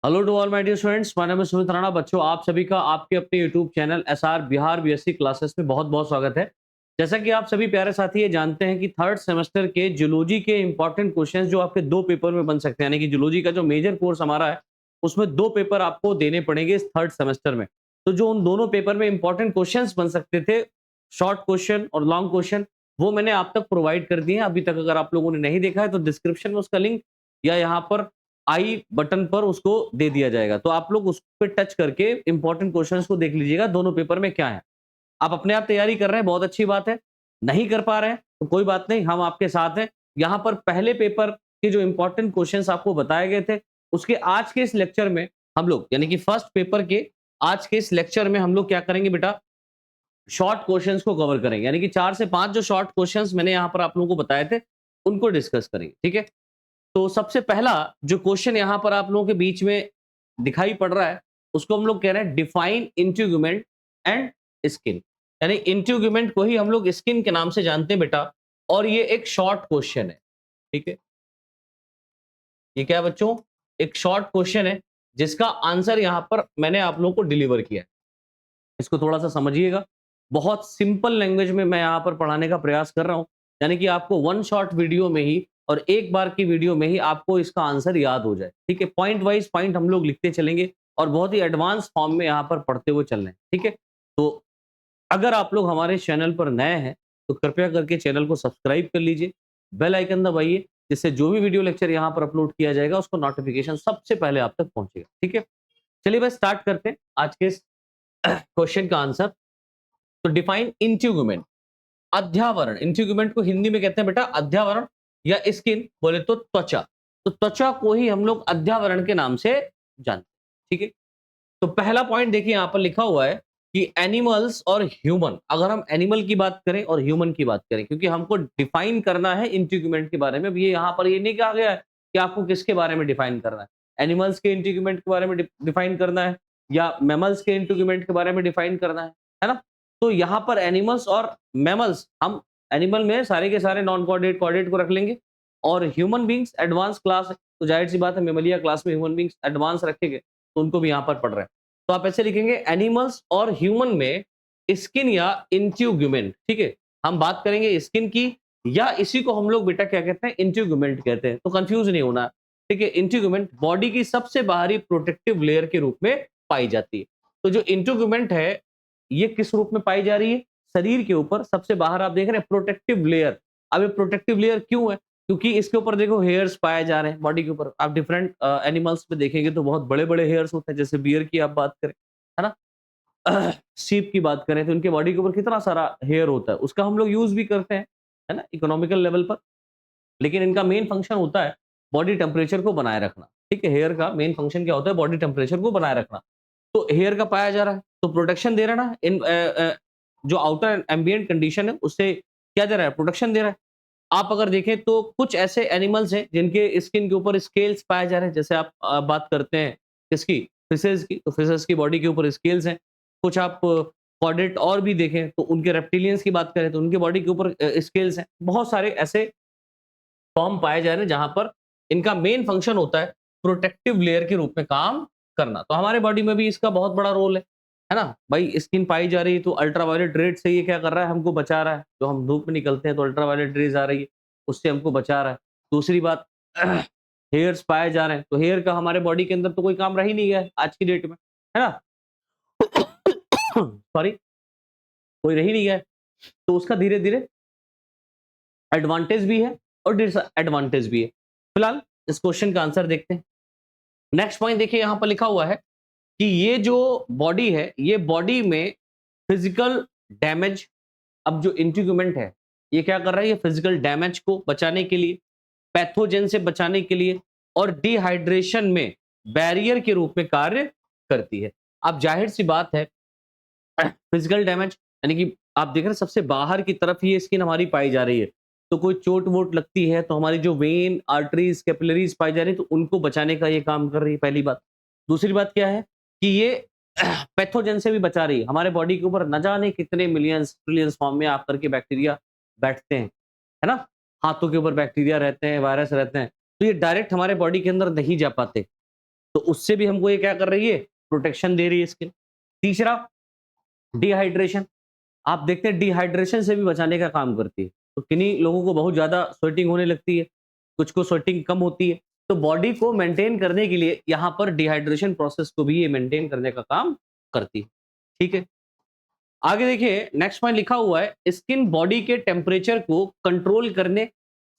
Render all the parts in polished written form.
Hello to all my dear students, my name is Sumit Rana. बच्चों, आप सभी का आपके अपने YouTube channel SR Bihar BSc classes में बहुत बहुत स्वागत है। जैसा कि आप सभी प्यारे साथी ये जानते हैं कि थर्ड सेमेस्टर के जूलॉजी के इंपॉर्टेंट क्वेश्चंस जो आपके दो पेपर में बन सकते हैं, यानी कि जूलॉजी का जो मेजर कोर्स हमारा है उसमें दो पेपर आपको देने पड़ेंगे इस थर्ड सेमेस्टर में। तो जो उन दोनों पेपर में इंपॉर्टेंट क्वेश्चन बन सकते थे, शॉर्ट क्वेश्चन और लॉन्ग क्वेश्चन, वो मैंने आप तक प्रोवाइड कर दिए हैं। अभी तक अगर आप लोगों ने नहीं देखा है तो डिस्क्रिप्शन में उसका लिंक या यहाँ पर आई बटन पर उसको दे दिया जाएगा, तो आप लोग उस पे टच करके इंपॉर्टेंट क्वेश्चंस को देख लीजिएगा दोनों पेपर में क्या है। आप अपने आप तैयारी कर रहे हैं, बहुत अच्छी बात है। नहीं कर पा रहे हैं तो कोई बात नहीं, हम आपके साथ हैं। यहाँ पर पहले पेपर के जो इंपॉर्टेंट क्वेश्चंस आपको बताए गए थे, उसके आज के इस लेक्चर में हम लोग, यानी कि फर्स्ट पेपर के आज के इस लेक्चर में हम लोग क्या करेंगे बेटा, शॉर्ट क्वेश्चंस को कवर करेंगे। यानी कि 4 से 5 जो शॉर्ट क्वेश्चंस मैंने यहाँ पर आप लोगों को बताए थे, उनको डिस्कस करेंगे। ठीक है? तो सबसे पहला जो क्वेश्चन यहाँ पर आप लोगों के बीच में दिखाई पड़ रहा है, उसको हम लोग कह रहे हैं डिफाइन इंटीग्यूमेंट एंड स्किन। यानी इंटीग्यूमेंट को ही हम लोग स्किन के नाम से जानते हैं बेटा, और ये एक शॉर्ट क्वेश्चन है। ठीक है, ये क्या है बच्चों? एक शॉर्ट क्वेश्चन है जिसका आंसर यहाँ पर मैंने आप लोगों को डिलीवर किया है। इसको थोड़ा सा समझिएगा, बहुत सिंपल लैंग्वेज में मैं यहाँ पर पढ़ाने का प्रयास कर रहा हूँ। यानी कि आपको वन शॉट वीडियो में ही और एक बार की वीडियो में ही आपको इसका आंसर याद हो जाए। ठीक है, पॉइंट वाइज पॉइंट हम लोग लिखते चलेंगे और बहुत ही एडवांस फॉर्म में यहाँ पर पढ़ते हुए चल रहे हैं। ठीक है, तो अगर आप लोग हमारे चैनल पर नए हैं तो कृपया करके चैनल को सब्सक्राइब कर लीजिए, बेल आइकन दबाइए, जिससे जो भी वीडियो लेक्चर यहाँ पर अपलोड किया जाएगा उसको नोटिफिकेशन सबसे पहले आप तक पहुंचेगा। ठीक है, चलिए बस स्टार्ट करते हैं आज के इस क्वेश्चन का आंसर। तो डिफाइन इंटीग्यूमेंट, अध्यावरण। इंटीग्यूमेंट को हिंदी में कहते हैं बेटा अध्यावरण, या स्किन बोले तो त्वचा। तो त्वचा को ही हम लोग अध्यावरण के नाम से जानते हैं। ठीक है, तो पहला पॉइंट देखिए यहां पर लिखा हुआ है कि एनिमल्स और ह्यूमन। अगर हम एनिमल की बात करें और ह्यूमन की बात करें, क्योंकि हमको डिफाइन करना है इंटीग्यूमेंट के बारे में। अब ये यहाँ पर ये नहीं कहा गया है कि आपको किसके बारे में डिफाइन करना है, एनिमल्स के इंटीग्यूमेंट के बारे में डिफाइन करना है या मैमल्स के इंटीग्यूमेंट के बारे में डिफाइन करना है ना? तो यहाँ पर एनिमल्स और मैमल्स, हम एनिमल में सारे के सारे नॉन कोऑर्डिनेट कोऑर्डिनेट को रख लेंगे, और ह्यूमन बींग्स एडवांस क्लास है, तो जाहिर सी बात है मेमलिया क्लास में ह्यूमन बींग्स एडवांस रखेंगे, तो उनको भी यहाँ पर पढ़ रहे हैं। तो आप ऐसे लिखेंगे एनिमल्स और ह्यूमन में स्किन या इंटीग्यूमेंट। ठीक है, हम बात करेंगे स्किन की, या इसी को हम लोग बेटा क्या कहते हैं, इंटीग्यूमेंट कहते हैं। तो कंफ्यूज नहीं होना। ठीक है, इंटीग्यूमेंट बॉडी की सबसे बाहरी प्रोटेक्टिव लेयर के रूप में पाई जाती है। तो जो इंटीग्यूमेंट है ये किस रूप में पाई जा रही है? शरीर के ऊपर सबसे बाहर आप देख रहे हैं प्रोटेक्टिव लेयर। अब ये प्रोटेक्टिव लेयर क्यों है? क्योंकि इसके ऊपर देखो हेयर्स पाए जा रहे हैं बॉडी के ऊपर। आप डिफरेंट एनिमल्स में देखेंगे तो बहुत बड़े बड़े हेयर्स होते हैं, जैसे बियर की आप बात करें, है ना? शीप की बात करें तो उनके बॉडी के ऊपर कितना सारा हेयर होता है, उसका हम लोग यूज भी करते हैं, है ना, इकोनॉमिकल लेवल पर। लेकिन इनका मेन फंक्शन होता है बॉडी टेम्परेचर को बनाए रखना। ठीक है, हेयर का मेन फंक्शन क्या होता है? बॉडी टेम्परेचर को बनाए रखना। तो हेयर का पाया जा रहा है तो प्रोटेक्शन दे रहा है ना, इन जो आउटर एम्बिएंट कंडीशन है उससे क्या दे रहा है? प्रोटेक्शन दे रहा है। आप अगर देखें तो कुछ ऐसे एनिमल्स हैं जिनके स्किन के ऊपर स्केल्स पाए जा रहे हैं, जैसे आप बात करते हैं किसकी? फिशेस की, तो फिशेस की बॉडी के ऊपर स्केल्स हैं। कुछ आप कॉर्डेट और भी देखें तो उनके रेप्टिलियंस की बात करें तो उनके बॉडी के ऊपर स्केल्स हैं। बहुत सारे ऐसे फॉर्म पाए जा रहे हैं जहां पर इनका मेन फंक्शन होता है प्रोटेक्टिव लेयर के रूप में काम करना। तो हमारे बॉडी में भी इसका बहुत बड़ा रोल है ना भाई? स्किन पाई जा रही है तो अल्ट्रावायलेट रेड से ये क्या कर रहा है? हमको बचा रहा है। जो हम धूप में निकलते हैं तो अल्ट्रावायलेट रेज आ रही है, उससे हमको बचा रहा है। दूसरी बात, हेयर्स पाए जा रहे हैं तो हेयर का हमारे बॉडी के अंदर तो कोई काम रह ही नहीं गया है आज की डेट में, है ना? सॉरी, कोई रह ही नहीं गया है। तो उसका धीरे धीरे एडवांटेज भी है और डिसएडवांटेज भी है। फिलहाल इस क्वेश्चन का आंसर देखते हैं। नेक्स्ट पॉइंट देखिए यहां पर लिखा हुआ है कि ये जो बॉडी है, ये बॉडी में फिजिकल डैमेज, अब जो इंटीग्यूमेंट है ये क्या कर रहा है? ये फिजिकल डैमेज को बचाने के लिए, पैथोजन से बचाने के लिए और डिहाइड्रेशन में बैरियर के रूप में कार्य करती है। अब जाहिर सी बात है फिजिकल डैमेज, यानी कि आप देख रहे हैं सबसे बाहर की तरफ ये स्किन हमारी पाई जा रही है, तो कोई चोट वोट लगती है तो हमारी जो वेन आर्टरीज कैपिलरीज पाई जा रही है तो उनको बचाने का ये काम कर रही है, पहली बात। दूसरी बात क्या है कि ये पैथोजन से भी बचा रही है। हमारे बॉडी के ऊपर न जाने कितने मिलियंस ट्रिलियंस फॉर्म में आकर के बैक्टीरिया बैठते हैं, है ना? हाथों के ऊपर बैक्टीरिया रहते हैं, वायरस रहते हैं, तो ये डायरेक्ट हमारे बॉडी के अंदर नहीं जा पाते। तो उससे भी हमको ये क्या कर रही है, प्रोटेक्शन दे रही है स्किन। तीसरा, डिहाइड्रेशन। आप देखते हैं डिहाइड्रेशन से भी बचाने का काम करती है। तो किन्हीं लोगों को बहुत ज़्यादा स्वेटिंग होने लगती है, कुछ को स्वेटिंग कम होती है। तो बॉडी को मेंटेन करने के लिए यहाँ पर डिहाइड्रेशन प्रोसेस को भी ये मेंटेन करने का काम करती है। ठीक है? आगे देखिए नेक्स्ट पॉइंट लिखा हुआ है, स्किन बॉडी के टेम्परेचर को कंट्रोल करने,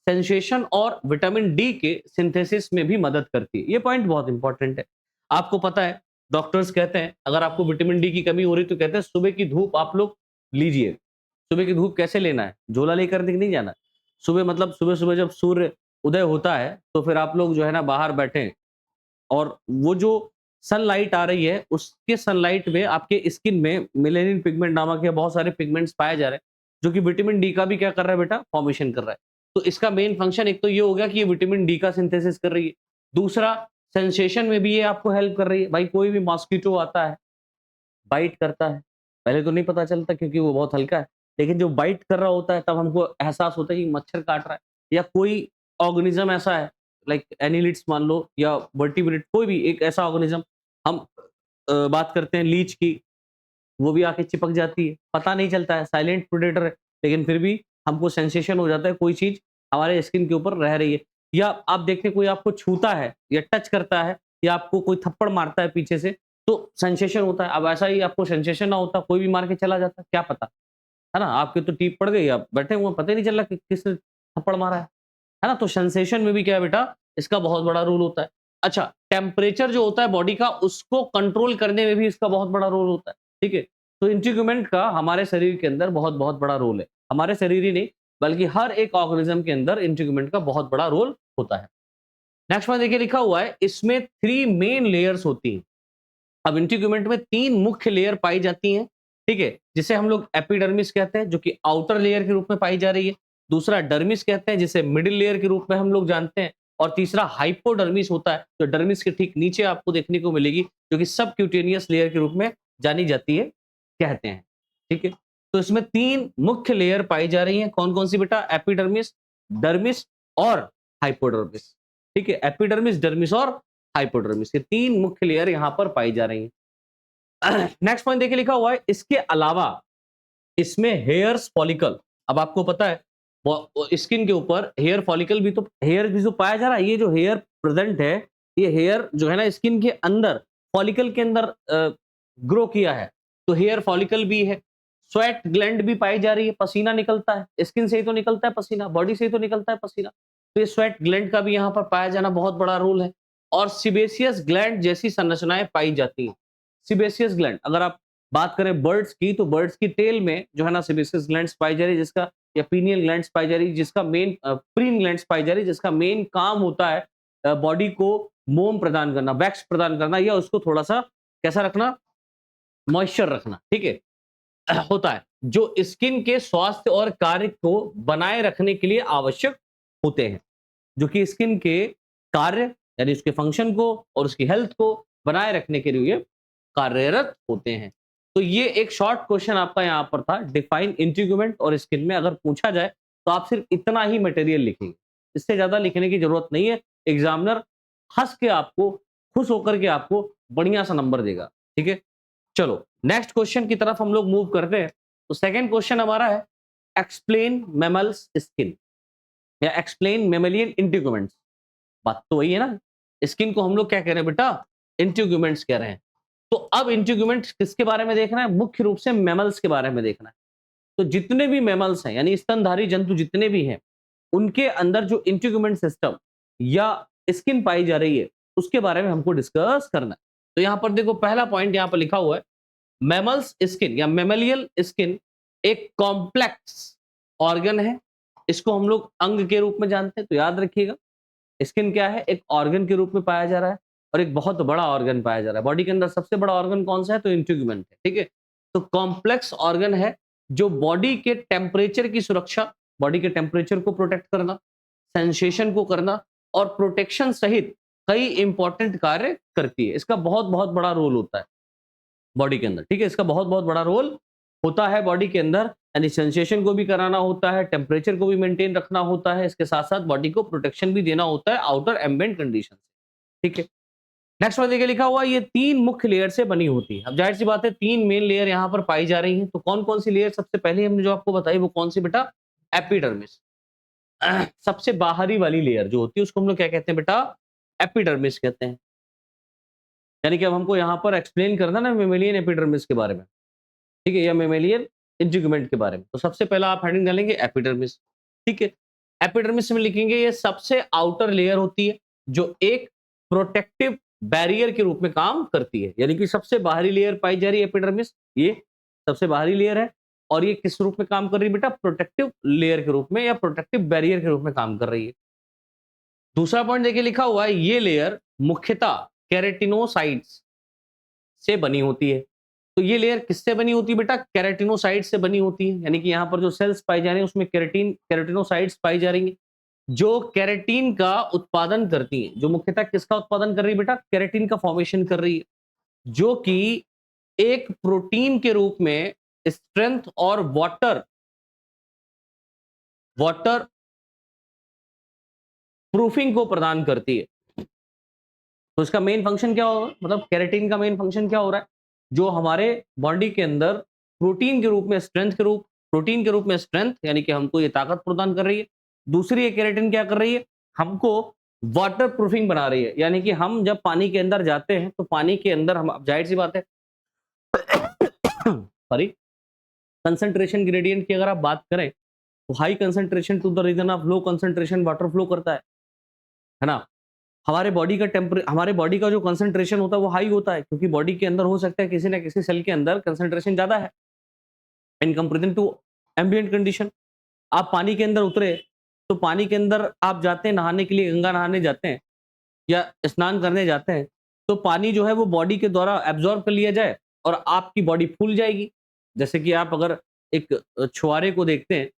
सेंसेशन और विटामिन डी के सिंथेसिस में भी मदद करती है। ये पॉइंट बहुत इंपॉर्टेंट है। आपको पता है डॉक्टर्स कहते हैं अगर आपको विटामिन डी की कमी हो रही है तो कहते हैं सुबह की धूप आप लोग लीजिए। सुबह की धूप कैसे लेना है? झोला लेकर के नहीं जाना है। सुबह मतलब सुबह-सुबह जब सूर्य उदय होता है तो फिर आप लोग जो है ना बाहर बैठें और वो जो सनलाइट आ रही है, उसके सनलाइट में आपके स्किन में मेलानिन पिगमेंट नामक या बहुत सारे पिगमेंट्स पाए जा रहे हैं, जो कि विटामिन डी का भी क्या कर रहा है बेटा? फॉर्मेशन कर रहा है। तो इसका मेन फंक्शन एक तो ये हो गया कि ये विटामिन डी का सिंथेसिस कर रही है। दूसरा, सेंसेशन में भी ये आपको हेल्प कर रही है। भाई कोई भी मॉस्किटो आता है, बाइट करता है, पहले तो नहीं पता चलता क्योंकि वो बहुत हल्का है, लेकिन जो बाइट कर रहा होता है तब हमको एहसास होता है कि मच्छर काट रहा है या कोई ऑर्गेनिज्म ऐसा है लाइक एनिलिड्स मान लो या वर्टिब्रेट कोई भी एक ऐसा ऑर्गेनिज्म हम बात करते हैं लीच की, वो भी आके चिपक जाती है, पता नहीं चलता है, साइलेंट प्रेडेटर है, लेकिन फिर भी हमको सेंसेशन हो जाता है कोई चीज़ हमारे स्किन के ऊपर रह रही है। या आप देखते हैं कोई आपको छूता है या टच करता है या आपको कोई थप्पड़ मारता है पीछे से, तो सेंसेशन होता है। अब ऐसा ही आपको सेंसेशन ना होता, कोई भी मार के चला जाता, क्या पता, है ना? आपके तो टीप पड़ गई, आप बैठे हुए हैं, पता ही नहीं चल रहा कि किसने थप्पड़ मारा है ना? तो सेंसेशन में भी क्या है बेटा, इसका बहुत बड़ा रोल होता है। अच्छा, टेम्परेचर जो होता है बॉडी का, उसको कंट्रोल करने में भी इसका बहुत बड़ा रोल होता है, ठीक है? तो इंटीग्यूमेंट का हमारे शरीर के अंदर बहुत-बहुत बड़ा रोल है। हमारे शरीर ही नहीं, बल्कि हर एक ऑर्गेनिज्म के अंदर इंटीग्यूमेंट का बहुत बड़ा रोल होता है। नेक्स्ट में देखिए लिखा हुआ है, इसमें 3 मेन लेयर्स होती हैं। अब इंटीग्यूमेंट में 3 मुख्य लेयर पाई जाती हैं, ठीक है? जिसे हम लोग एपिडर्मिस कहते हैं, जो कि आउटर लेयर के रूप में पाई जा रही है। दूसरा डर्मिस कहते हैं, जिसे मिडिल लेयर के रूप में हम लोग जानते हैं। और तीसरा हाइपोडर्मिस होता है, जो डर्मिस के ठीक नीचे आपको देखने को मिलेगी, जो कि सबक्यूटेनियस लेयर के रूप में जानी जाती है, कहते हैं। ठीक है? तो इसमें 3 मुख्य लेयर पाई जा रही हैं। कौन-कौन सी बेटा? एपिडर्मिस, डर्मिस और हाइपोडर्मिस। ठीक है? एपिडर्मिस, डर्मिस और हाइपोडर्मिस, ये 3 मुख्य लेयर यहाँ पर पाई जा रही हैं। नेक्स्ट पॉइंट देखिए लिखा हुआ है, इसके अलावा इसमें हेयर्स फॉलिकल। अब आपको पता है स्किन के ऊपर हेयर फॉलिकल भी तो हेयर भी जो पाया जा रहा है, ये जो हेयर प्रेजेंट है, ये हेयर जो है ना स्किन के अंदर फॉलिकल के अंदर ग्रो किया है, तो हेयर फॉलिकल भी है। स्वेट ग्लैंड भी पाई जा रही है, पसीना निकलता है, स्किन से ही तो निकलता है पसीना, बॉडी से ही तो निकलता है पसीना, तो ये स्वेट ग्लैंड का भी यहाँ पर पाया जाना बहुत बड़ा रोल है। और सिबेसियस ग्लैंड जैसी संरचनाएं पाई जाती हैं। सिबेसियस ग्लैंड, अगर आप बात करें बर्ड्स की, तो बर्ड्स की टेल में जो है ना सिबेसियस ग्लैंड्स पाई जा रही है, जिसका या पीनियल ग्लैंड्स पाई जा रही है, जिसका मेन प्रीन ग्लैंड्स पाई जा रही है, जिसका मेन काम होता है बॉडी को मोम प्रदान करना, वैक्स प्रदान करना, या उसको थोड़ा सा कैसा रखना, मॉइस्चर रखना, ठीक है? होता है, जो स्किन के स्वास्थ्य और कार्य को बनाए रखने के लिए आवश्यक होते हैं, जो कि स्किन के कार्य यानी उसके फंक्शन को और उसकी हेल्थ को बनाए रखने के लिए कार्यरत होते हैं। तो ये एक शॉर्ट क्वेश्चन आपका यहाँ पर था, डिफाइन इंटीग्यूमेंट और स्किन में अगर पूछा जाए तो आप सिर्फ इतना ही मटेरियल लिखेंगे, इससे ज्यादा लिखने की जरूरत नहीं है। एग्जामिनर हंस के आपको, खुश होकर के आपको बढ़िया सा नंबर देगा, ठीक है? चलो नेक्स्ट क्वेश्चन की तरफ हम लोग मूव करते हैं। तो सेकंड क्वेश्चन हमारा है, एक्सप्लेन मैमल्स स्किन या एक्सप्लेन मेमेलियन इंटीग्यूमेंट्स। बात तो वही है ना, स्किन को हम लोग क्या कह रहे हैं बेटा? इंटीग्यूमेंट्स कह रहे हैं। तो अब इंटीग्यूमेंट्स किसके बारे में देखना है? मुख्य रूप से मैमल्स के बारे में देखना है। तो जितने भी मैमल्स हैं यानी स्तनधारी जंतु जितने भी हैं, उनके अंदर जो इंटीग्यूमेंट सिस्टम या स्किन पाई जा रही है, उसके बारे में हमको डिस्कस करना है। तो यहाँ पर देखो पहला पॉइंट यहाँ पर लिखा हुआ है, मैमल्स स्किन या मेमेलियल स्किन एक कॉम्प्लेक्स ऑर्गन है। इसको हम लोग अंग के रूप में जानते हैं, तो याद रखिएगा स्किन क्या है? एक ऑर्गन के रूप में पाया जा रहा है और एक बहुत बड़ा ऑर्गन पाया जा रहा है। बॉडी के अंदर सबसे बड़ा ऑर्गन कौन सा है? तो इंटीग्यूमेंट है, ठीक है? तो कॉम्प्लेक्स ऑर्गन है जो बॉडी के टेम्परेचर की सुरक्षा, बॉडी के टेम्परेचर को प्रोटेक्ट करना, सेंसेशन को करना और प्रोटेक्शन सहित कई इंपॉर्टेंट कार्य करती है। इसका बहुत बहुत बड़ा रोल होता है बॉडी के अंदर, ठीक है? इसका बहुत बहुत बड़ा रोल होता है बॉडी के अंदर, यानी सेंसेशन को भी कराना होता है, टेम्परेचर को भी मेंटेन रखना होता है, इसके साथ साथ बॉडी को प्रोटेक्शन भी देना होता है आउटर एम्बिएंट कंडीशन से, ठीक है? नेक्स्ट में देखिए लिखा हुआ ये 3 मुख्य लेयर से बनी होती है। अब जाहिर सी बात है 3 मेन लेयर यहाँ पर पाई जा रही हैं, तो कौन-कौन सी लेयर सबसे पहले हमने जो आपको बताई वो कौन सी बेटा? एपिडर्मिस। सबसे बाहरी वाली लेयर जो होती है उसको हम लोग क्या कहते हैं बेटा? एपिडर्मिस कहते हैं। यानी कि अब हमको यहाँ पर एक्सप्लेन करना ना मेमेलियन एपिडर्मिस के बारे में, ठीक है? या मेमेलियन इंटीग्यूमेंट के बारे में। तो सबसे पहला आप हेडिंग डालेंगे एपिडर्मिस, ठीक है? एपिडर्मिस में लिखेंगे ये सबसे आउटर लेयर होती है जो एक प्रोटेक्टिव बैरियर के रूप में काम करती है। यानी कि सबसे बाहरी लेयर पाई जा रही है एपिडर्मिस, ये सबसे बाहरी लेयर है और ये किस रूप में काम कर रही है बेटा? प्रोटेक्टिव लेयर के रूप में या प्रोटेक्टिव बैरियर के रूप में काम कर रही है। दूसरा पॉइंट देखिए लिखा हुआ है ये लेयर मुख्यतः केराटिनोसाइट्स से बनी होती है। तो ये लेयर किससे बनी होती है बेटा? केराटिनोसाइट से बनी होती है। यानी कि यहाँ पर जो सेल्स पाई जा रही हैं उसमें केराटिनोसाइट्स पाई जा रही हैं जो केराटिन का उत्पादन करती हैं। जो मुख्यतः किसका उत्पादन कर रही है बेटा? केराटिन का फॉर्मेशन कर रही है, जो कि एक प्रोटीन के रूप में स्ट्रेंथ और वाटर वाटर प्रूफिंग को प्रदान करती है। तो इसका मेन फंक्शन क्या होगा? मतलब केराटिन का मेन फंक्शन क्या हो रहा है? जो हमारे बॉडी के अंदर प्रोटीन के रूप में स्ट्रेंथ यानी कि हमको ये ताकत प्रदान कर रही है। दूसरी ये केराटिन क्या कर रही है? हमको वाटर प्रूफिंग बना रही है। यानी कि हम जब पानी के अंदर जाते हैं तो पानी के अंदर हम, जाहिर सी बात है सॉरी, कंसंट्रेशन ग्रेडियंट की अगर आप बात करें तो high concentration to the region of low concentration water flow करता है ना? हमारे बॉडी का जो कंसंट्रेशन होता है वो हाई होता है क्योंकि बॉडी के अंदर हो सकता है किसी ना किसी सेल के अंदर कंसंट्रेशन ज्यादा है in comparison to ambient condition. आप पानी के अंदर उतरे तो पानी के अंदर आप जाते हैं नहाने के लिए, गंगा नहाने जाते हैं या स्नान करने जाते हैं, तो पानी जो है वो बॉडी के द्वारा एब्जॉर्ब कर लिया जाए और आपकी बॉडी फूल जाएगी। जैसे कि आप अगर एक छुआरे को देखते हैं,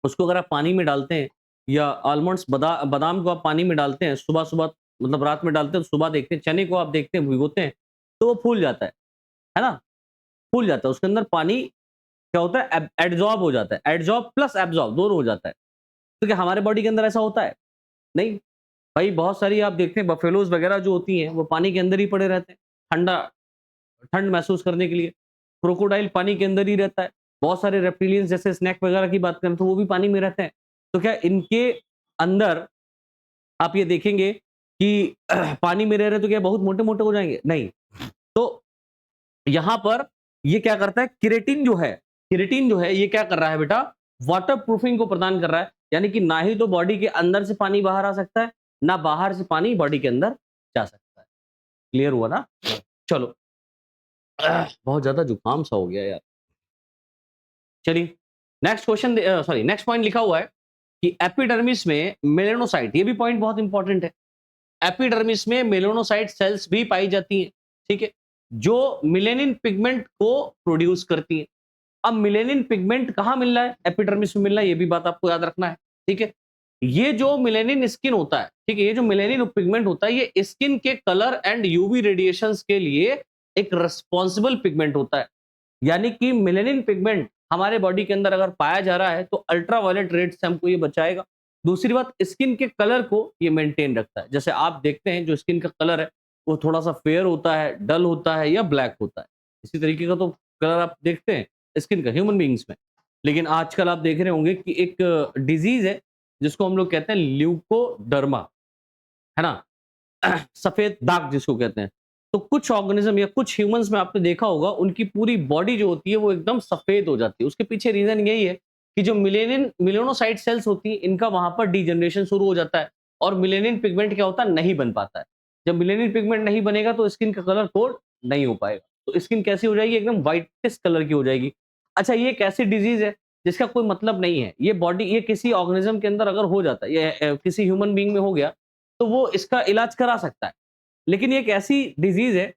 उसको अगर आप पानी में डालते हैं या आलमंड्स बादाम को आप पानी में डालते हैं सुबह-सुबह, मतलब रात में डालते हैं तो सुबह देखते हैं, चने को आप देखते हैं भिगोते हैं, तो वो फूल जाता है ना? फूल जाता है। उसके अंदर पानी क्या होता है? एडज़ॉर्ब हो जाता है। एडज़ॉर्ब प्लस एब्ज़ॉर्ब दोनों हो जाता है। तो क्या हमारे बॉडी के अंदर ऐसा होता है? नहीं। भाई बहुत सारी आप देखते हैं बफ़ेलोज़ वगैरह जो होती हैं, वो पानी के अंदर ही पड़े रहते हैं, ठंड महसूस करने के लिए। क्रोकोडाइल पानी के अंदर ही रहता है। बहुत सारे रेप्टिलियंस जैसे स्नेक वगैरह की बात करें तो वो भी पानी में रहते हैं। तो क्या इनके अंदर आप ये देखेंगे कि पानी में रह रहे तो क्या बहुत मोटे-मोटे हो जाएँगे? नहीं। तो यहाँ पर ये क्या करता है, केराटिन जो है ये क्या कर रहा है बेटा? वाटर प्रूफिंग को प्रदान कर रहा है। यानी कि ना ही तो बॉडी के अंदर से पानी बाहर आ सकता है, ना बाहर से पानी बॉडी के अंदर जा सकता है। क्लियर हुआ ना? चलो। बहुत ज़्यादा जुकाम सा हो गया यार। चलिए, नेक्स्ट पॉइंट लिखा हुआ है कि एपिडर्मिस में मेलानोसाइट, ये भी पॉइंट बहुत इंपॉर्टेंट है। एपिडर्मिस में मेलानोसाइट सेल्स भी पाई जाती हैं, ठीक है? जो मेलानिन पिगमेंट को प्रोड्यूस करती हैं। अब मेलानिन पिगमेंट कहाँ मिल रहा है? एपिडर्मिस में मिल रहा है, ये भी बात आपको याद रखना है, ठीक है? ये जो मेलानिन स्किन होता है, ठीक है? ये जो मेलानिन पिगमेंट होता है, ये स्किन के कलर एंड यूवी रेडिएशंस के लिए एक रिस्पॉन्सिबल पिगमेंट होता है। यानी कि मेलानिन पिगमेंट हमारे बॉडी के अंदर अगर पाया जा रहा है तो अल्ट्रावायलेट रेड से हमको ये बचाएगा। दूसरी बात, स्किन के कलर को ये मेंटेन रखता है। जैसे आप देखते हैं जो स्किन का कलर है वो थोड़ा-सा फेयर होता है, डल होता है या ब्लैक होता है। इसी तरीके का तो कलर आप देखते हैं स्किन का ह्यूमन बीइंग्स में। लेकिन आजकल आप देख रहे होंगे कि एक डिजीज़ है जिसको हम लोग कहते हैं ल्यूकोडर्मा, है ना? सफेद दाग जिसको कहते हैं। तो कुछ ऑर्गेनिज्म या कुछ ह्यूमंस में आपने देखा होगा उनकी पूरी बॉडी जो होती है वो एकदम सफेद हो जाती है। उसके पीछे रीजन यही है कि जो मेलानोसाइट सेल्स होती हैं इनका वहां पर डीजनरेशन शुरू हो जाता है और मेलानिन पिगमेंट क्या होता है? नहीं बन पाता है। जब मेलानिन पिगमेंट नहीं बनेगा तो स्किन का कलर कोड नहीं हो पाएगा। तो स्किन कैसी हो जाएगी? एकदम व्हाइटिश कलर की हो जाएगी। अच्छा, ये एक ऐसी डिजीज है जिसका कोई मतलब नहीं है। ये किसी ऑर्गेनिज्म के अंदर अगर हो जाता है, ये किसी ह्यूमन बीइंग में हो गया तो वो इसका इलाज करा सकता है। लेकिन ये एक ऐसी डिजीज है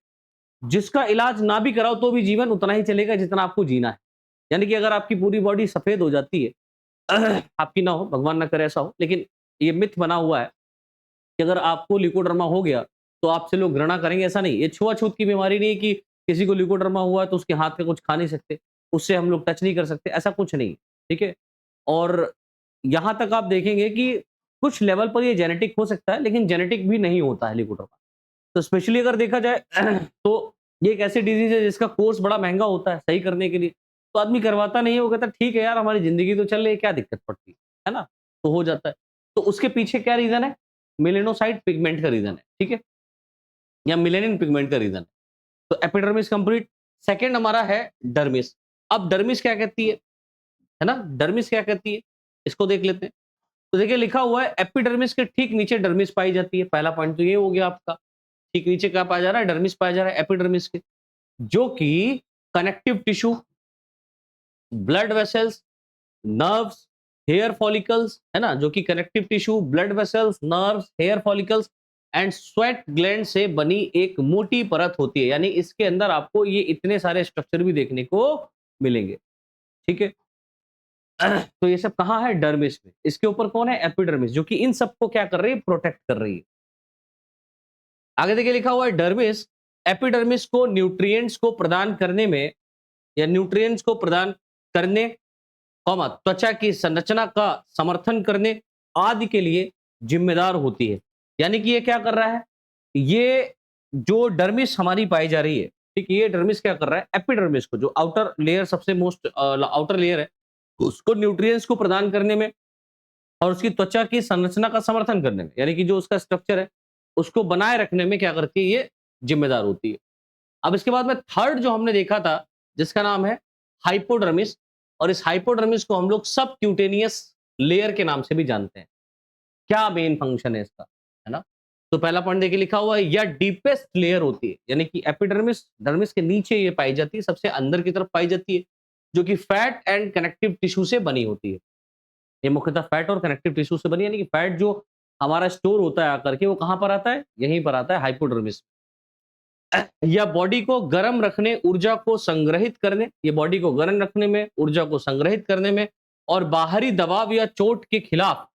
जिसका इलाज ना भी कराओ तो भी जीवन उतना ही चलेगा जितना आपको जीना है। यानी कि अगर आपकी पूरी बॉडी सफेद हो जाती है, आपकी ना हो, भगवान ना करे ऐसा हो, लेकिन ये मिथ बना हुआ है कि अगर आपको ल्यूकोडर्मा हो गया तो आपसे लोग घृणा करेंगे, ऐसा नहीं। ये छुआछूत की बीमारी नहीं है कि किसी को ल्यूकोडर्मा हुआ है तो उसके हाथ का कुछ खा नहीं सकते, उससे हम लोग टच नहीं कर सकते, ऐसा कुछ नहीं, ठीक है? और यहाँ तक आप देखेंगे कि कुछ लेवल पर ये जेनेटिक हो सकता है, लेकिन जेनेटिक भी नहीं होता है ल्यूकोडर्मा। तो स्पेशली अगर देखा जाए तो ये एक ऐसी डिजीज है जिसका कोर्स बड़ा महंगा होता है सही करने के लिए, तो आदमी करवाता नहीं है, वो कहता है ठीक है यार हमारी ज़िंदगी तो चल रही है, क्या दिक्कत पड़ती है ना? तो हो जाता है। तो उसके पीछे क्या रीज़न है? मेलेनोसाइट पिगमेंट का रीज़न है, ठीक है? या मेलानिन पिगमेंट का रीज़न है। तो एपिडर्मिस कंप्लीट, सेकंड हमारा है डर्मिस। अब डर्मिस क्या कहती है ना? डर्मिस क्या कहती है? इसको देख लेते हैं। तो देखिए लिखा हुआ है एपिडर्मिस के ठीक नीचे डर्मिस पाई जाती है। पहला पॉइंट तो ये हो गया आपका। ठीक नीचे क्या पाया जा रहा है? डर्मिस पाया जा रहा है एपिडर्मिस के, जो कि connective tissue, blood vessels, nerves, hair follicles है ना? जो कि connective tissue, blood vessels, nerves, hair follicles and sweat gland से बनी एक मोटी परत होती है। यानी इसके अंदर आपको ये इतने सारे स्ट्रक्चर भी देखने को मिलेंगे। ठीक है? तो ये सब कहाँ है? डर्मिस में। इसके ऊपर कौन है? एपिडर्मिस, जो कि इन सबको क्या कर रही है? प्रोटेक्ट कर रही है। आगे देखिए लिखा हुआ है डर्मिस एपिडर्मिस को न्यूट्रिएंट्स को प्रदान करने में या न्यूट्रिएंट्स को प्रदान करने, कॉमा त्वचा की संरचना का समर्थन करने आदि के लिए जिम्मेदार होती है। यानी कि ये क्या कर रहा है? ये जो डर्मिस हमारी पाई जा रही है, ठीक है, ये डर्मिस क्या कर रहा है? एपिडर्मिस को, जो आउटर लेयर सबसे मोस्ट आउटर लेयर है, उसको न्यूट्रिएंट्स को प्रदान करने में और उसकी त्वचा की संरचना का समर्थन करने में, यानी कि जो उसका स्ट्रक्चर है उसको बनाए रखने में क्या करती है? ये जिम्मेदार होती है। अब इसके बाद में थर्ड जो हमने देखा था जिसका नाम है हाइपोडर्मिस, और इस हाइपोडर्मिस को हम लोग सब क्यूटेनियस लेयर के नाम से भी जानते हैं। क्या मेन फंक्शन है इसका, है ना? तो पहला पॉइंट देखिए लिखा हुआ है, यह डीपेस्ट लेयर होती है, यानी कि एपिडर्मिस डर्मिस के नीचे ये पाई जाती है, सबसे अंदर की तरफ पाई जाती है, जो कि फैट एंड कनेक्टिव टिश्यू से बनी होती है। ये मुख्यतः फैट और कनेक्टिव टिश्यू से बनी, यानी कि फैट जो हमारा स्टोर होता है आकर के, वो कहाँ पर आता है? यहीं पर आता है, हाइपोडर्मिस। या बॉडी को गर्म रखने, ऊर्जा को संग्रहित करने, ये बॉडी को गर्म रखने में, ऊर्जा को संग्रहित करने में और बाहरी दबाव या चोट के खिलाफ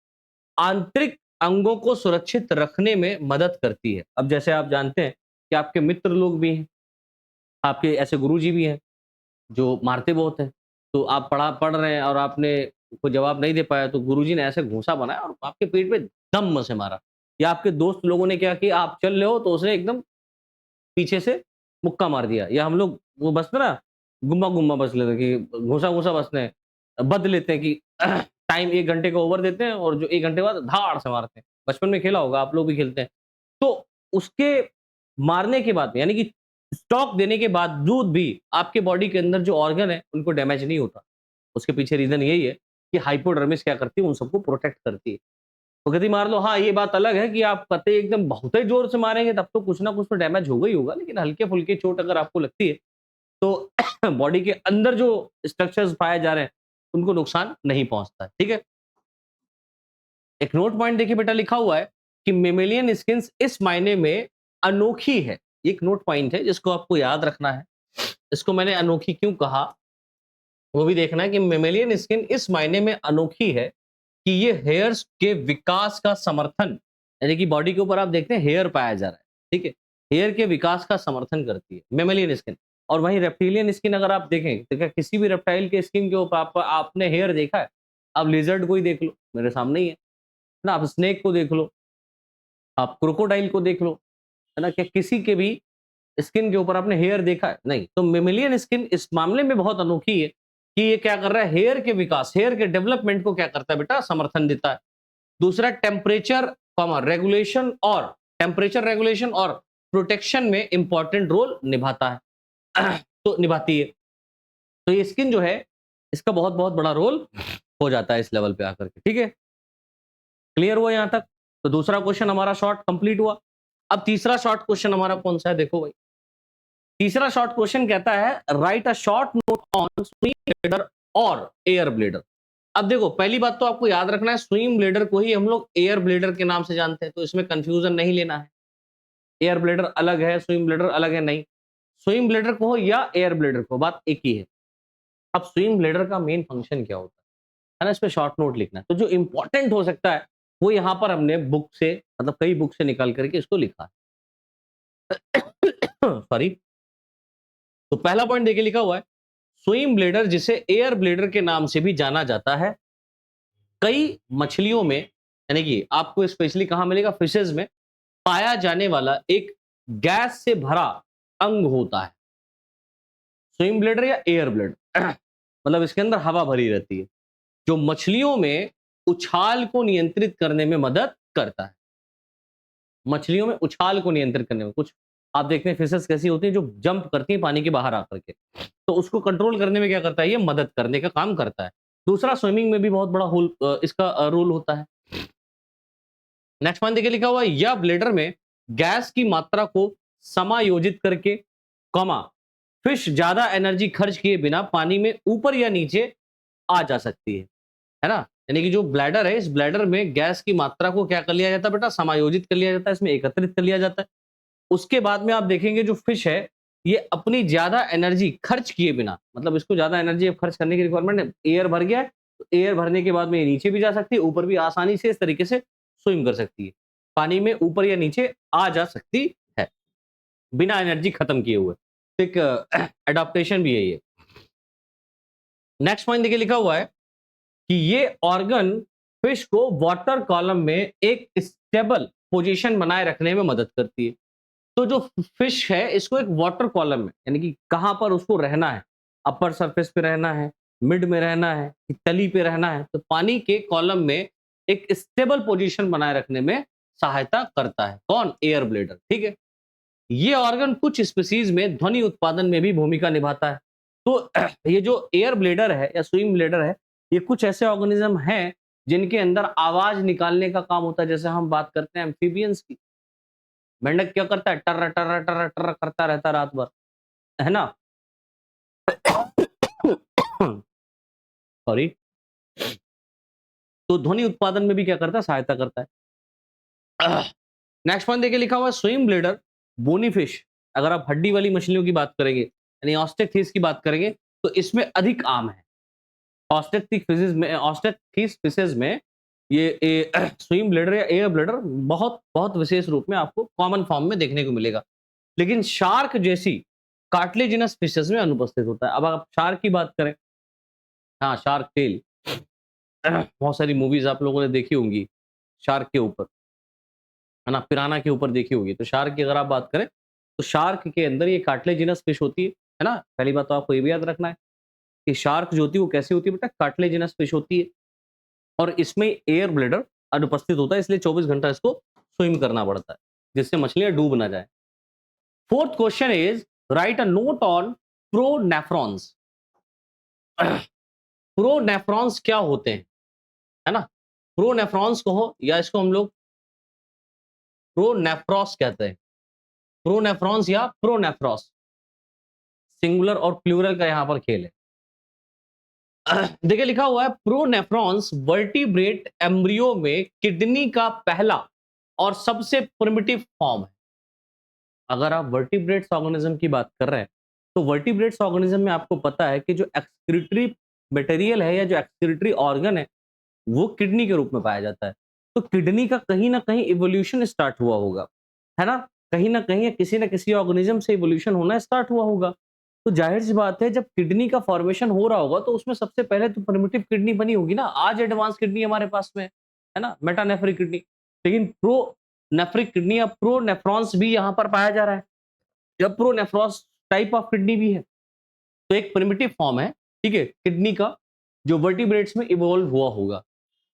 आंतरिक अंगों को सुरक्षित रखने में मदद करती है। अब जैसे आप जानते हैं कि आपके मित्र लोग भी हैं, आपके ऐसे गुरुजी भी हैं जो मारते बहुत हैं। तो आप पढ़ रहे हैं और आपने कोई जवाब नहीं दे पाया, तो गुरुजी ने ऐसे घूंसा बनाया और आपके पेट में दम से मारा। या आपके दोस्त लोगों ने क्या किया, आप चल रहे हो तो उसने एकदम पीछे से मुक्का मार दिया। या हम लोग वो बसते ना, गुम्मा-गुम्मा बस लेते हैं कि घूँसा-घूँसा बसते हैं। बध लेते हैं कि टाइम 1 घंटे का ओवर देते हैं और जो 1 घंटे बाद धाड़ से मारते हैं। बचपन में खेला होगा, आप लोग भी खेलते हैं। तो उसके मारने के बाद में, यानी कि स्टॉक देने के बावजूद भी आपके बॉडी के अंदर जो ऑर्गन है, उनको डैमेज नहीं होता। उसके पीछे रीज़न यही है कि हाइपोडर्मिस क्या करती है, उन सबको प्रोटेक्ट करती है। तो कहती मार लो, हाँ, ये बात अलग है कि आप कतई एकदम बहुत ही ज़ोर से मारेंगे तब तो कुछ ना कुछ तो डैमेज होगा ही होगा, लेकिन हल्के-फुल्के चोट अगर आपको लगती है, तो बॉडी के अंदर जो स्ट्रक्चर्स पाए जा रहे हैं, उनको नुकसान नहीं पहुँचता है, ठीक है? एक नोट पॉइंट देखिए बेटा लिखा हुआ है कि मेमेलियन स्किन्स इस मायने में अनोखी है। एक नोट पॉइंट है जिसको आपको याद रखना है। इसको मैंने अनोखी क्यों कहा, वो भी देखना है कि मेमेलियन स्किन इस मायने में अनोखी है कि ये हेयर्स के विकास का समर्थन, यानी कि बॉडी के ऊपर आप देखते हैं हेयर पाया जा रहा है, ठीक है? हेयर के विकास का समर्थन करती है मेमेलियन स्किन। और वहीं रेप्टिलियन स्किन अगर आप देखें तो क्या किसी भी रेप्टाइल के स्किन के ऊपर आपने हेयर देखा है? आप लिजर्ड को ही देख लो, मेरे सामने ही है ना? आप स्नेक को देख लो, आप क्रोकोडाइल को देख लो, है ना? क्या किसी के भी स्किन के ऊपर आपने हेयर देखा है? नहीं। तो मेमेलियन स्किन इस मामले में बहुत अनोखी है कि ये क्या कर रहा है? हेयर के विकास, हेयर के डेवलपमेंट को क्या करता है बेटा? समर्थन देता है। दूसरा टेम्परेचर रेगुलेशन और प्रोटेक्शन में इंपॉर्टेंट रोल निभाता है तो निभाती है। तो ये स्किन जो है इसका बहुत बहुत बड़ा रोल हो जाता है इस लेवल पे आकर के, ठीक है? क्लियर हुआ यहां तक? तो दूसरा क्वेश्चन हमारा शॉर्ट कंप्लीट हुआ। अब तीसरा शॉर्ट क्वेश्चन हमारा कौन सा है, देखो भाई। तीसरा शॉर्ट क्वेश्चन कहता है right a short note on swing bladder और एयर ब्लेडर। अब देखो पहली बात तो आपको याद रखना है, स्विंग ब्लेडर को ही हम लोग एयर ब्लेडर के नाम से जानते हैं, तो इसमें कंफ्यूजन नहीं लेना है। एयर ब्लेडर अलग है, स्विंग ब्लेडर अलग है, नहीं। स्विंग ब्लेडर को हो या एयर ब्लेडर को, बात एक ही है। अब स्विंग ब्लेडर का मेन फंक्शन क्या होता है ना, इस पे शॉर्ट नोट लिखना है। तो जो इंपॉर्टेंट हो सकता है वो यहाँ पर हमने बुक से, मतलब कई बुक से निकाल करके इसको लिखा है सॉरी। तो पहला पॉइंट देखिए लिखा हुआ है, स्विम ब्लेडर जिसे एयर ब्लेडर के नाम से भी जाना जाता है, कई मछलियों में, यानी कि आपको स्पेशली कहां मिलेगा? फिशेज में पाया जाने वाला एक गैस से भरा अंग होता है? स्विम ब्लैडर या एयर ब्लैडर? मतलब इसके अंदर हवा भरी रहती है, जो मछलियों में उछाल को नियंत्रित करने में मदद करता है। मछलियों में उछाल को नियंत्रित करने में, कुछ आप देखते हैं फिशेस कैसी होती हैं जो जंप करती हैं पानी के बाहर आकर के, तो उसको कंट्रोल करने में क्या करता है, ये मदद करने का काम करता है। दूसरा, स्विमिंग में भी बहुत बड़ा इसका रोल होता है। नेक्स्ट पॉइंट देखिए, लिखा हुआ है या ब्लेडर में गैस की मात्रा को समायोजित करके, कॉमा, फिश ज्यादा एनर्जी खर्च किए बिना पानी में ऊपर या नीचे आ जा सकती है ना? यानी कि जो ब्लैडर है, इस ब्लैडर में गैस की मात्रा को क्या कर लिया जाता है बेटा, समायोजित कर लिया जाता है, इसमें एकत्रित कर लिया जाता है। उसके बाद में आप देखेंगे जो फिश है, ये अपनी ज्यादा एनर्जी खर्च किए बिना, मतलब इसको ज्यादा एनर्जी खर्च करने की रिक्वायरमेंट है, एयर भर गया है, तो एयर भरने के बाद में ये नीचे भी जा सकती है, ऊपर भी आसानी से इस तरीके से स्विम कर सकती है, पानी में ऊपर या नीचे आ जा सकती है बिना एनर्जी खत्म किए हुए। तो एक एडाप्टेशन भी है ये। नेक्स्ट पॉइंट देखिए, लिखा हुआ है कि ये ऑर्गन फिश को वाटर कॉलम में एक स्टेबल पोजीशन बनाए रखने में मदद करती है। तो जो फिश है, इसको एक वाटर कॉलम में, यानी कि कहां पर उसको रहना है, अपर सरफेस पे रहना है, मिड में रहना है, कि तली पे रहना है, तो पानी के कॉलम में एक स्टेबल पोजीशन बनाए रखने में सहायता करता है। कौन? Air bladder. ठीक है। ये ऑर्गन कुछ स्पीसीज में ध्वनि उत्पादन में भी भूमिका निभाता है। तो ये जो एयर ब्लेडर है या स्विम ब्लेडर है, ये कुछ ऐसे ऑर्गेनिज्म हैं जिनके अंदर आवाज निकालने का काम होता है। जैसे हम बात करते हैं एम्फीबियंस की, मेंढक क्या करता है, टर्र टर्र टर्र टर्र करता रहता है रात भर, है ना? सॉरी। तो ध्वनि उत्पादन में भी क्या करता है, सहायता करता है। नेक्स्ट पॉइंट देखिए, लिखा हुआ है स्विम ब्लेडर बोनी फिश, अगर आप हड्डी वाली मछलियों की बात करेंगे, यानी ऑस्टेकथीस की बात करेंगे, तो इसमें अधिक आम है। ऑस्टेकथीस फिशेज में ये स्विम ब्लेडर या एयर ब्लेडर बहुत बहुत विशेष रूप में आपको कॉमन फॉर्म में देखने को मिलेगा, लेकिन शार्क जैसी कार्टिलेजिनस फिशेज में अनुपस्थित होता है। अब आप शार्क की बात करें, हाँ, शार्क टेल, बहुत सारी मूवीज आप लोगों ने देखी होंगी शार्क के ऊपर, है ना, पिराना के ऊपर देखी होगी। तो शार्क की अगर आप बात करें, तो शार्क के अंदर ये कार्टिलेजिनस फिश होती है ना? पहली बात तो आपको ये भी याद रखना है कि शार्क जो होती है वो कैसी होती है बेटा, कार्टिलेजिनस फिश होती है, और इसमें एयर ब्लेडर अनुपस्थित होता है, इसलिए 24 घंटा इसको स्विम करना पड़ता है, जिससे मछलियां डूब ना जाए। Fourth question is write a note on pronephrons. Pronephrons क्या होते हैं, है ना? प्रोनेफ्रॉन्स को हो, या इसको हम लोग प्रोनेफ्रॉस कहते हैं, प्रोनेफ्रॉन्स या प्रोनेफ्रॉस, सिंगुलर और प्लूरल का यहां पर खेल है। देखिए, लिखा हुआ है प्रोनेफ्रॉन्स वर्टिब्रेट एम्ब्रियो में किडनी का पहला और सबसे प्रिमिटिव फॉर्म है। अगर आप वर्टिब्रेट्स ऑर्गेनिज्म की बात कर रहे हैं, तो वर्टिब्रेट्स ऑर्गेनिज्म में आपको पता है कि जो एक्सक्रीटरी मटेरियल है या जो एक्सक्रीटरी ऑर्गन है, वो किडनी के रूप में पाया जाता है। तो किडनी का कहीं ना कहीं इवोल्यूशन स्टार्ट हुआ होगा, है ना? कहीं ना कहीं किसी न किसी ऑर्गेनिज्म से इवोल्यूशन होना स्टार्ट हुआ होगा। तो जाहिर सी बात है, जब किडनी का फॉर्मेशन हो रहा होगा, तो उसमें सबसे पहले तो प्रिमिटिव किडनी बनी होगी ना। आज एडवांस किडनी हमारे पास में है ना, मेटानेफ्रिक किडनी, लेकिन प्रोनेफ्रिक किडनी या प्रोनेफ्रॉन्स भी यहाँ पर पाया जा रहा है। जब प्रोनेफ्रॉस टाइप ऑफ किडनी भी है, तो एक प्रिमिटिव फॉर्म है, ठीक है, किडनी का, जो वर्टिब्रेट्स में इवॉल्व हुआ होगा,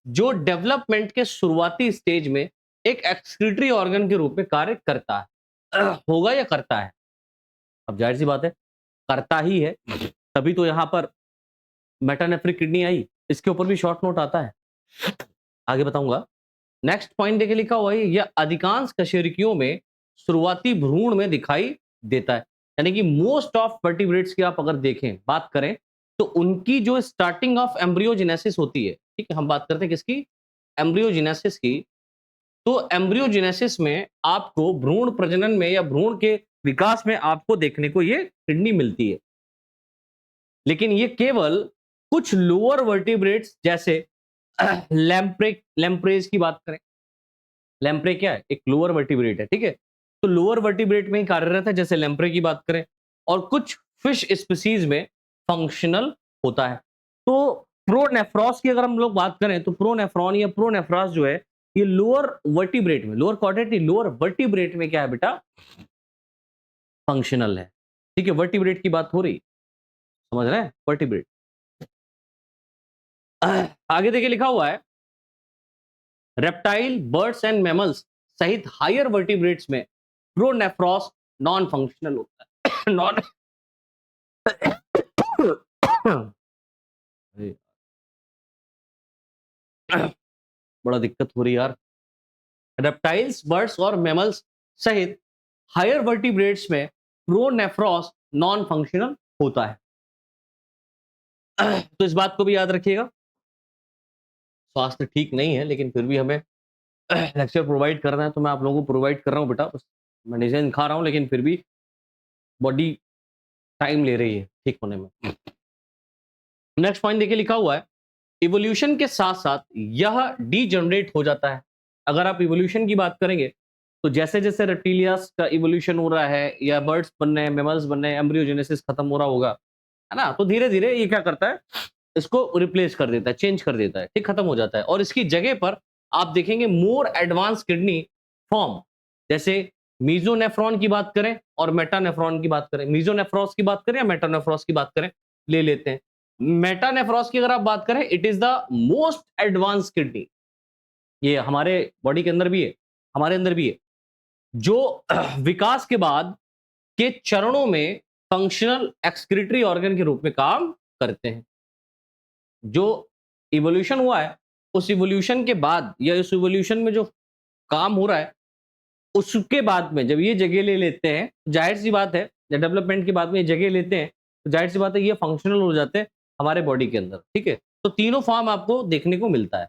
जो डेवलपमेंट के शुरुआती स्टेज में एक एक्सक्रीटरी ऑर्गन के रूप में कार्य करता है। होगा या करता है? अब जाहिर सी बात है, करता ही है, तभी तो यहाँ पर मेटानेफ्रिक किडनी आई। इसके ऊपर भी शॉर्ट नोट आता है, आगे बताऊंगा। नेक्स्ट पॉइंट देखिए, लिखा हुआ है यह अधिकांश कशेरुकियों में शुरुआती भ्रूण में दिखाई देता है। यानी कि मोस्ट ऑफ वर्टिब्रेट्स की आप अगर देखें, बात करें, तो उनकी जो स्टार्टिंग ऑफ एम्ब्रियोजेनेसिस होती है, ठीक है, हम बात करते हैं किसकी, एम्ब्रियोजेनेसिस की। तो एम्ब्रियोजेनेसिस में आपको भ्रूण प्रजनन में या भ्रूण के विकास में आपको देखने को ये किडनी मिलती है, लेकिन ये केवल कुछ लोअर वर्टिब्रेट्स जैसे लैम्प्रेज की बात करें, लैम्प्रे क्या है, एक लोअर वर्टिब्रेट है, ठीक है, तो लोअर वर्टिब्रेट में ही कार्यरत है, जैसे लैम्प्रे की बात करें, और कुछ फिश स्पीसीज में फंक्शनल होता है। तो प्रोनेफ्रॉस की अगर हम लोग बात करें, तो प्रोनेफ्रॉन या प्रोनेफ्रॉस जो है, ये लोअर वर्टिब्रेट में, लोअर क्वाड्रेंट, लोअर वर्टिब्रेट में क्या है बेटा, फंक्शनल है। ठीक है, वर्टिब्रेट की बात हो रही, समझ रहे हैं, वर्टिब्रेट। आगे देखिए लिखा हुआ है रेप्टाइल, बर्ड्स एंड मैमल्स सहित हायर वर्टिब्रेट्स में प्रोनेफ्रॉस नॉन फंक्शनल होता है। नॉन बड़ा दिक्कत हो रही है यार। रेप्टाइल्स, बर्ड्स और मैमल्स सहित हायर वर्टिब्रेट्स में प्रोनेफ्रॉस नॉन फंक्शनल होता है। तो इस बात को भी याद रखिएगा। स्वास्थ्य ठीक नहीं है लेकिन फिर भी हमें लेक्चर प्रोवाइड करना है, तो मैं आप लोगों को प्रोवाइड कर रहा हूँ बेटा। बस मेडिसिन खा रहा हूँ लेकिन फिर भी बॉडी टाइम ले रही है ठीक होने में। नेक्स्ट पॉइंट देखिए लिखा हुआ है इवोल्यूशन के साथ साथ यह डीजनरेट हो जाता है। अगर आप इवोल्यूशन की बात करेंगे तो जैसे जैसे रेप्टिलियास का इवोल्यूशन हो रहा है या बर्ड्स बन रहे हैं, मैमल्स बन रहे हैं, एम्ब्रियोजेनेसिस खत्म हो रहा होगा, है ना, तो धीरे धीरे ये क्या करता है, इसको रिप्लेस कर देता है, चेंज कर देता है, ठीक, खत्म हो जाता है। और इसकी जगह पर आप देखेंगे मोर एडवांस किडनी फॉर्म, जैसे मीजोनेफ्रॉन की बात करें और मेटानेफ्रॉन की बात करें, मीजोनेफ्रॉस की बात करें या मेटानेफ्रॉस की बात करें, ले लेते हैं। मेटानेफ्रॉस की अगर आप बात करें, it is the most advance kidney. ये हमारे बॉडी के अंदर भी है, हमारे अंदर भी है, जो विकास के बाद के चरणों में फंक्शनल एक्सक्रीटरी ऑर्गन के रूप में काम करते हैं। जो इवोल्यूशन हुआ है उस इवोल्यूशन के बाद या उस इवोल्यूशन में जो काम हो रहा है उसके बाद में जब ये जगह ले लेते हैं, जाहिर सी बात है, जब डेवलपमेंट के बाद में ये जगह लेते हैं तो जाहिर सी बात है ये फंक्शनल हो जाते हैं हमारे बॉडी के अंदर। ठीक है, तो तीनों फॉर्म आपको देखने को मिलता है।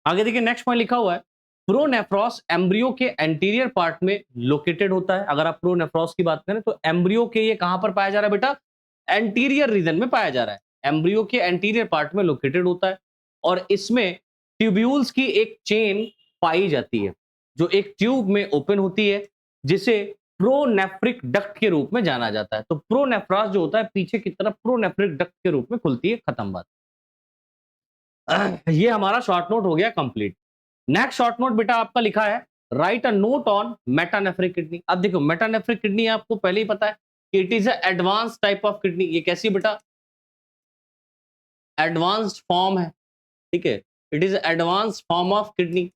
आगे देखिए नेक्स्ट पॉइंट लिखा हुआ है प्रोनेफ्रॉस एम्ब्रियो के एंटीरियर पार्ट में लोकेटेड होता है। अगर आप प्रोनेफ्रॉस की बात करें तो एम्ब्रियो के ये कहां पर पाया जा रहा है बेटा, एंटीरियर रीजन में पाया जा रहा है, एम्ब्रियो के एंटीरियर पार्ट में लोकेटेड होता है। और इसमें ट्यूब्यूल्स की एक चेन पाई जाती है जो एक ट्यूब में ओपन होती है, जिसे प्रोनेफ्रिक डक्ट के रूप में जाना जाता है। तो प्रोनेफ्रॉस जो होता है पीछे की तरफ प्रोनेफ्रिक डक्ट के रूप में खुलती है, खत्म बात। ये हमारा शॉर्ट नोट हो गया कंप्लीट। नेक्स्ट शॉर्ट नोट बेटा आपका लिखा है right a note on metanephric kidney. अब देखो मेटानेफ्रिक किडनी आपको पहले ही पता है कि it is advance type of kidney. ये कैसी बेटा, एडवांस्ड फॉर्म है, ठीक है, it is advance form of kidney.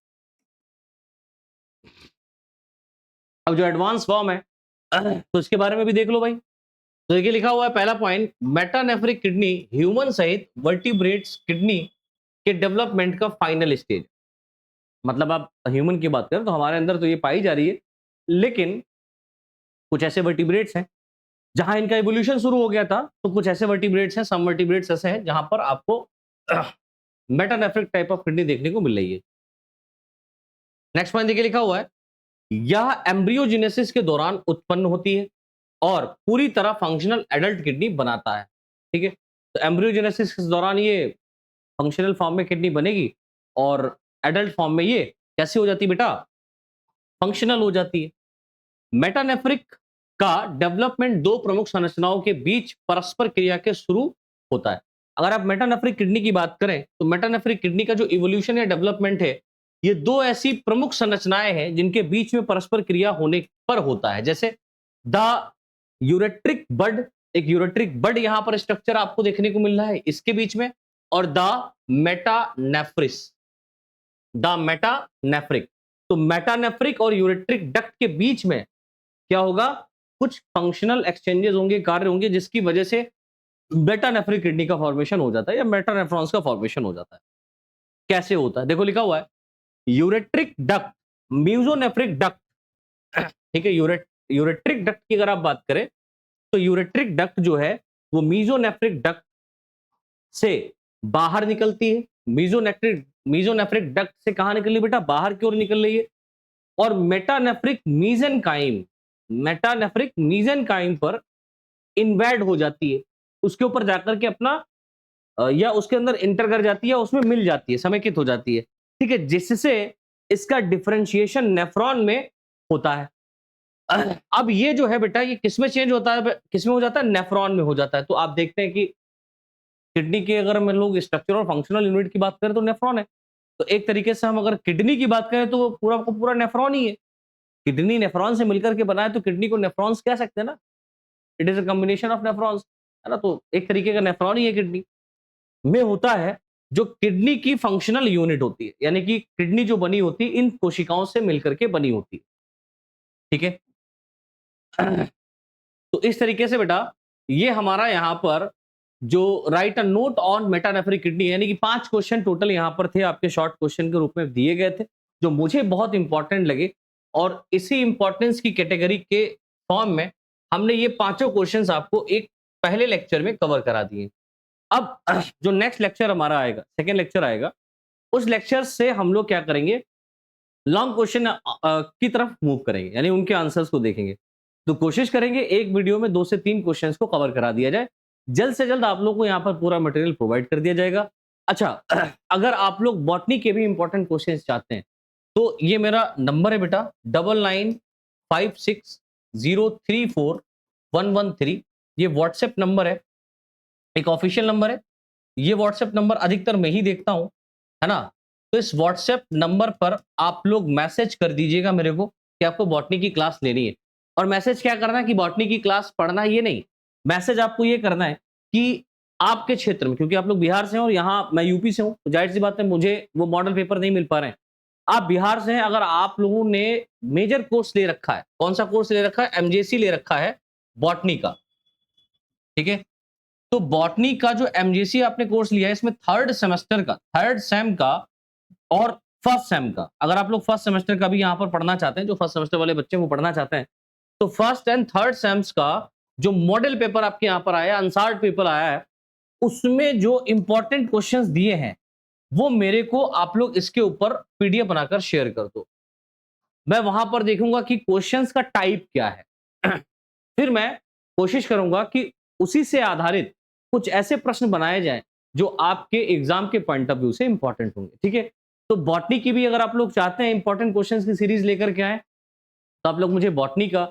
अब जो एडवांस फॉर्म है तो इसके बारे में भी देख लो भाई। तो देखिए लिखा हुआ है पहला पॉइंट, मेटानेफ्रिक किडनी ह्यूमन सहित वर्टिब्रेट्स किडनी के डेवलपमेंट का फाइनल स्टेज। मतलब आप ह्यूमन की बात करें तो हमारे अंदर तो ये पाई जा रही है, लेकिन कुछ ऐसे वर्टिब्रेट्स हैं जहां इनका इवोल्यूशन शुरू हो गया था, तो कुछ ऐसे वर्टिब्रेट्स हैं, सम वर्टिब्रेट्स ऐसे हैं जहां पर आपको मेटानेफ्रिक टाइप ऑफ किडनी देखने को मिल रही है। नेक्स्ट पॉइंट देखिए लिखा हुआ है यह एम्ब्रियोजेनेसिस के दौरान उत्पन्न होती है और पूरी तरह फंक्शनल एडल्ट किडनी बनाता है। ठीक है, तो एम्ब्रियोजेनेसिस के दौरान ये फंक्शनल फॉर्म में किडनी बनेगी और एडल्ट फॉर्म में ये कैसी हो जाती है बेटा, फंक्शनल हो जाती है। मेटानेफ्रिक का डेवलपमेंट दो प्रमुख संरचनाओं के बीच परस्पर क्रिया के शुरू होता है। अगर आप मेटानेफ्रिक किडनी की बात करें तो मेटानेफ्रिक किडनी का जो इवोल्यूशन या डेवलपमेंट है ये दो ऐसी प्रमुख संरचनाएं हैं जिनके बीच में परस्पर क्रिया होने पर होता है। जैसे द यूरेट्रिक बड, एक यूरेट्रिक बड यहां पर स्ट्रक्चर आपको देखने को मिल रहा है इसके बीच में, और द मेटानेफ्रिस, द मेटानेफ्रिक। तो मेटानेफ्रिक और यूरेट्रिक डक्ट के बीच में क्या होगा, कुछ फंक्शनल एक्सचेंजेस होंगे, कार्य होंगे, जिसकी वजह से मेटानेफ्रिक किडनी का फॉर्मेशन हो जाता है या मेटानेफ्रॉन्स का फॉर्मेशन हो जाता है। कैसे होता है देखो लिखा हुआ है यूरेट्रिक डक्ट, म्यूजोनेफ्रिक डक्ट। ठीक है, यूरेट्रिक डक्ट की अगर आप बात करें तो यूरेट्रिक डक्ट जो है वो मीजोनेफ्रिक डक्ट से बाहर निकलती है। मीजोनेफ्रिक डक्ट से कहां निकल रही है बेटा, बाहर की ओर निकल रही है। और मेटानेफ्रिक मीजेनकाइम पर इन्वेड हो जाती है, उसके ऊपर जाकर के अपना या उसके अंदर इंटर कर जाती है, उसमें मिल जाती है, समेकित हो जाती है। ठीक है, जिससे इसका डिफरेंशिएशन नेफ्रॉन में होता है। अब ये जो है बेटा ये किसमें चेंज होता है, किसमें हो जाता है, नेफ्रॉन में हो जाता है। तो आप देखते हैं कि किडनी के अगर हम लोग स्ट्रक्चर और फंक्शनल यूनिट की बात करें तो नेफ्रॉन है। तो एक तरीके से हम अगर किडनी की बात करें तो वो पूरा का पूरा नेफ्रॉन ही है, किडनी नेफ्रॉन से मिलकर के बना है तो किडनी को नेफ्रॉन्स कह सकते हैं ना, it is a combination of nephrons, है ना, तो एक तरीके का नेफ्रॉन ही है किडनी में होता है, जो किडनी की फंक्शनल यूनिट होती है, यानी कि किडनी जो बनी होती है इन कोशिकाओं से मिलकर के बनी होती है, ठीक है। तो इस तरीके से बेटा ये हमारा यहाँ पर जो right a note on metanephric kidney, यानी कि 5 क्वेश्चन टोटल यहाँ पर थे, आपके शॉर्ट क्वेश्चन के रूप में दिए गए थे, जो मुझे बहुत इंपॉर्टेंट लगे, और इसी इंपॉर्टेंस की कैटेगरी के फॉर्म में हमने ये पांचों क्वेश्चंस आपको एक पहले लेक्चर में कवर करा दिए। अब जो नेक्स्ट लेक्चर हमारा आएगा, सेकेंड लेक्चर आएगा, उस लेक्चर से हम लोग क्या करेंगे, लॉन्ग क्वेश्चन की तरफ मूव करेंगे, यानी उनके आंसर्स को देखेंगे। तो कोशिश करेंगे एक वीडियो में 2 से 3 क्वेश्चंस को कवर करा दिया जाए। जल्द से जल्द आप लोगों को यहाँ पर पूरा मटेरियल प्रोवाइड कर दिया जाएगा। अच्छा, अगर आप लोग बॉटनी के भी इंपॉर्टेंट क्वेश्चंस चाहते हैं, तो ये मेरा नंबर है बेटा 9956034113, ये व्हाट्सएप नंबर है, एक ऑफिशियल नंबर है। ये व्हाट्सएप नंबर अधिकतर मैं ही देखता हूँ, है ना? तो इस व्हाट्सएप नंबर पर आप लोग मैसेज कर दीजिएगा मेरे को कि आपको बॉटनी की क्लास लेनी है। और मैसेज क्या करना है कि बॉटनी की क्लास पढ़ना है, ये नहीं। मैसेज आपको ये करना है कि आपके क्षेत्र में, क्योंकि आप लोग बिहार से हैं और यहाँ मैं यूपी से हूँ, तो जाहिर-सी बात है मुझे वो मॉडल पेपर नहीं मिल पा रहे हैं। आप बिहार से हैं, अगर आप लोगों ने मेजर कोर्स ले रखा है, कौन-सा कोर्स ले रखा है? एमजेसी ले रखा है बॉटनी का, ठीक है? तो बॉटनी का जो एमजेसी आपने कोर्स लिया है, इसमें थर्ड सेमेस्टर का, थर्ड सेम का और फर्स्ट सेम का, अगर आप लोग फर्स्ट सेमेस्टर का भी यहाँ पर पढ़ना चाहते हैं, जो फर्स्ट सेमेस्टर वाले बच्चे वो पढ़ना चाहते हैं, तो फर्स्ट एंड थर्ड सेम्स का जो मॉडल पेपर आपके यहाँ पर आया है, अनसार्ड पेपर आया है, उसमें जो इंपॉर्टेंट क्वेश्चंस दिए हैं, वो मेरे को आप लोग इसके ऊपर पीडीएफ बनाकर शेयर कर दो। मैं वहां पर देखूंगा कि क्वेश्चंस का टाइप क्या है। फिर मैं कोशिश करूंगा कि उसी से आधारित कुछ ऐसे प्रश्न बनाए जाएं जो आपके एग्जाम के पॉइंट ऑफ व्यू से इंपॉर्टेंट होंगे, ठीक है? तो बॉटनी की भी अगर आप लोग चाहते हैं इंपॉर्टेंट क्वेश्चंस की सीरीज लेकर के आए, तो आप लोग मुझे बॉटनी का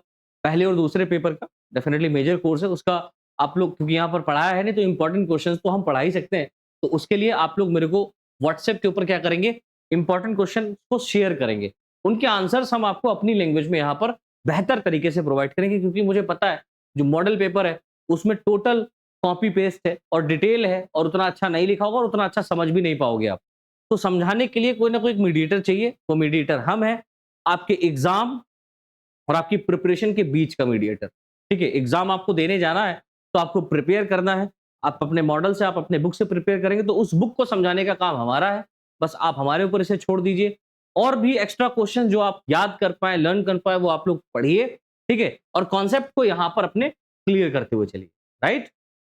पहले और दूसरे पेपर का, डेफिनेटली मेजर कोर्स है उसका, आप लोग क्योंकि यहाँ पर पढ़ाया है नहीं, तो इंपॉर्टेंट क्वेश्चंस तो हम पढ़ा ही सकते हैं। तो उसके लिए आप लोग मेरे को व्हाट्सएप के ऊपर क्या करेंगे, इंपॉर्टेंट क्वेश्चन को शेयर करेंगे, उनके आंसर्स हम आपको अपनी लैंग्वेज में यहाँ पर बेहतर तरीके से प्रोवाइड करेंगे, क्योंकि मुझे पता है जो मॉडल पेपर है उसमें टोटल कॉपी पेस्ट है और डिटेल है, और उतना अच्छा नहीं लिखा होगा और उतना अच्छा समझ भी नहीं पाओगे आप। तो समझाने के लिए कोई ना कोई एक मीडिएटर चाहिए, वो मीडिएटर हम हैं, आपके एग्जाम और आपकी प्रिपरेशन के बीच का मीडिएटर, ठीक है? एग्जाम आपको देने जाना है तो आपको प्रिपेयर करना है, आप अपने मॉडल से, आप अपने बुक से प्रिपेयर करेंगे, तो उस बुक को समझाने का काम हमारा है, बस आप हमारे ऊपर इसे छोड़ दीजिए। और भी एक्स्ट्रा क्वेश्चन जो आप याद कर पाए, लर्न कर पाए, वो आप लोग पढ़िए, ठीक है? और कॉन्सेप्ट को यहाँ पर अपने क्लियर करते हुए चलिए, राइट?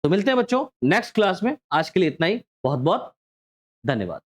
तो मिलते हैं बच्चों नेक्स्ट क्लास में, आज के लिए इतना ही, बहुत बहुत धन्यवाद।